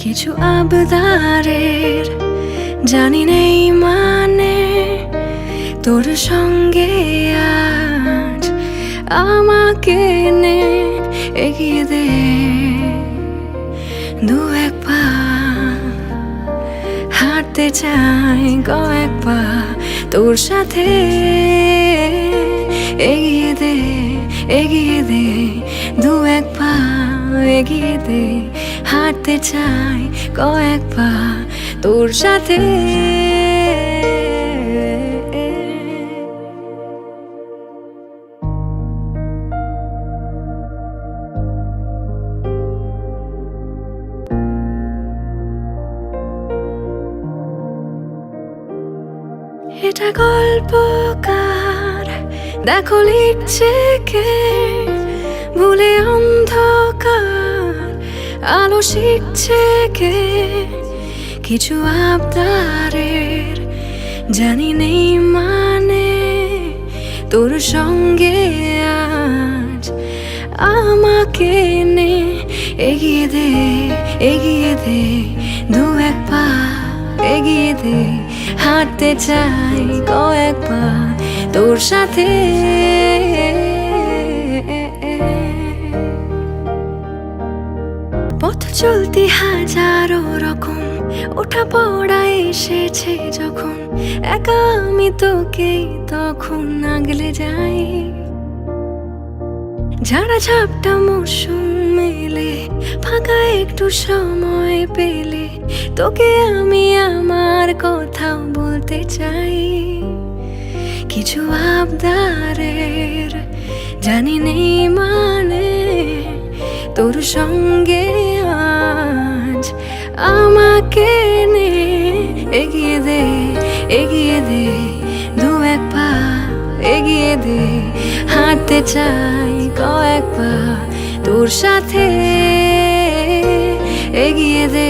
কিছু আবদারের জানি নেই মানে তোর সঙ্গে আজ আমাকে নে এগিয়ে দে দু এক পা হাঁটতে চাই কয়েক পা তোর সাথে এগিয়ে দে দু এক পা এগিয়ে দে হাঁটতে চাই কয়েক পা তোর সাথে এটা গল্পকার দেখো লিখছে কে ভুলে অন্ধকার আলো শিখছে কে কিছু আবদারের জানি নেই মানে তোর সঙ্গে আজ আমাকে নে এগিয়ে দে দু এক পা এগিয়ে দে হাঁটতে চাই কয়েক পা তোর সাথে পথ চলতি হাজারো রকম ওঠা পড়া এসেছে যখন একা আমি তোকেই তখন আগলে যাই ঝাড়া ঝাপটা মৌসুম মেলে ফাঁকা একটু সময় পেলে তোকে আমি আমার কথা বলতে চাই কিছু আবদারের জানি নেই মানে তোর সঙ্গে আজ আমাকে নে এগিয়ে দে দু এক পা এগিয়ে দে হাঁটতে চাই কয়েক পা তোর সাথে এগিয়ে দে